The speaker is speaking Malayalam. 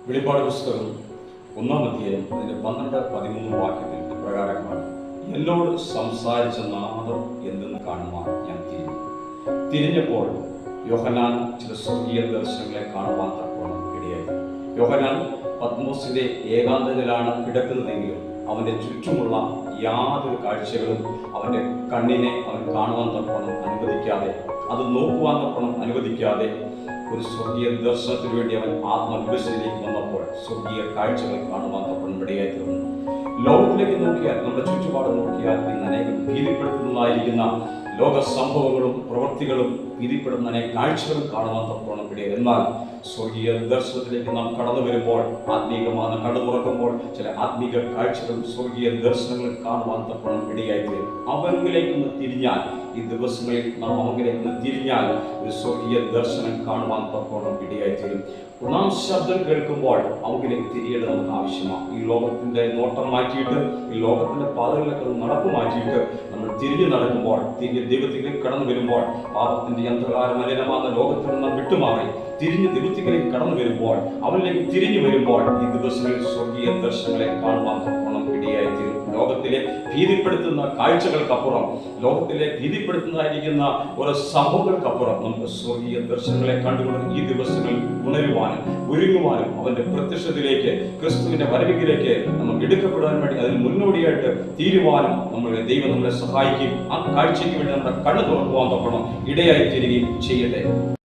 വെളിപ്പാട് പുസ്തകം 1-ാം അധ്യായം അതിന്റെ 12-13 വാക്യത്തിൽ ഇപ്രകാരമാണ്: എന്നോട് സംസാരിച്ച നാദം എന്തെന്ന് കാണുവാൻ ഞാൻ തിരിഞ്ഞപ്പോൾ യോഹന്നാൻ ചില സ്വർഗീയ ദർശനങ്ങളെ കാണുവാൻ തക്കവണ്ണം ഇടയായി. യോഹന്നാൻ പത്മോസിന്റെ ഏകാന്തതയിലാണ് കിടക്കുന്നതെങ്കിലും അവന്റെ ചുറ്റുമുള്ള യാതൊരു കാഴ്ചകളും അവന്റെ കണ്ണിനെ അവൻ കാണുവാൻ തക്കവണ്ണം അനുവദിക്കാതെ, അത് നോക്കുവാൻ തക്കവണ്ണം അനുവദിക്കാതെ, ഒരു സ്വർഗീയ ദർശനത്തിന് വേണ്ടി അവൻ ആത്മവിഭജനയിലേക്ക് വന്നപ്പോൾ സ്വർഗീയ കാഴ്ചകൾ കാണുവാൻ തക്കവണ്ണം ഇടയായി തീർന്നു. ലോകത്തിലേക്ക് നോക്കിയാൽ, നമ്മുടെ ചുറ്റുപാട് നോക്കിയാൽ, ഇന്ന് അനേകം ഭീതിപ്പെടുത്തുന്നതായിരിക്കുന്ന ലോക സംഭവങ്ങളും പ്രവൃത്തികളും ഭീതിപ്പെടുന്ന അനേക കാഴ്ചകളും കാണുവാൻ തക്കവണ്ണം ഇടയായി. എന്നാൽ സ്വർഗീയ ദർശനത്തിലേക്ക് നാം കടന്നു വരുമ്പോൾ, ആത്മീകമാണ് കണ്ണു തുറക്കുമ്പോൾ, ചില ആത്മീക കാഴ്ചകളും സ്വർഗീയ ദർശനങ്ങളും കാണുവാൻ തക്കവണ്ണം ഇടയായിത്തീരും. അവങ്കിലേക്കൊന്ന് തിരിഞ്ഞാൽ, ഈ ദിവസങ്ങളിൽ നാം അവങ്കിലേക്കൊന്ന് തിരിഞ്ഞാൽ ഒരു സ്വർഗീയ ദർശനം കാണുവാൻ തക്കവണ്ണം ഇടയായിത്തീരും. നാം ശബ്ദം കേൾക്കുമ്പോൾ അവങ്കിലേക്ക് തിരിയേണ്ടത് നമുക്ക് ആവശ്യമാണ്. ഈ ലോകത്തിന്റെ നോട്ടം മാറ്റിയിട്ട്, ഈ ലോകത്തിന്റെ പാതകളിലൊക്കെ നടപ്പ് മാറ്റിയിട്ട് നമ്മൾ തിരിഞ്ഞു നടക്കുമ്പോൾ, തിരിഞ്ഞ് ദൈവത്തിലേക്ക് കടന്നു വരുമ്പോൾ, പാപത്തിന്റെ യന്ത്രകാല മലിനമാകുന്ന ലോകത്തിൽ നിന്ന് വിട്ടുമാറി തിരിഞ്ഞ് ദൈവത്തിലേക്ക് കടന്നു വരുമ്പോൾ, അവനിലേക്ക് തിരിഞ്ഞു വരുമ്പോൾ, ഈ ദിവസങ്ങളിൽ സ്വർഗീയ ദർശനങ്ങളെ കാണുവാൻ തക്കവണ്ണം ഇടയായിത്തീരും. ലോകത്തിലെ ഭീതിപ്പെടുത്തുന്ന കാഴ്ചകൾക്കപ്പുറം, ലോകത്തിലെ ഭീതിപ്പെടുത്തുന്നതായിരിക്കുന്ന ഓരോ സംഭവങ്ങൾക്കപ്പുറം നമുക്ക് സ്വർഗീയ ദർശനങ്ങളെ കണ്ടുകൊണ്ട് ഈ ദിവസങ്ങളിൽ ഉണരുവാനും ഒരുങ്ങുവാനും അവന്റെ പ്രത്യക്ഷത്തിലേക്ക്, ക്രിസ്തുവിന്റെ വരവിലേക്ക് നമ്മൾ എടുക്കപ്പെടാൻ വേണ്ടി അതിന് മുന്നോടിയായിട്ട് തീരുവാനും ദൈവം നമ്മളെ സഹായിക്കും. ആ കാഴ്ചയ്ക്ക് വേണ്ടി നമ്മുടെ കണ്ണു തുറക്കുവാൻ തക്കണം ഇടയായി തീരുകയും ചെയ്യട്ടെ.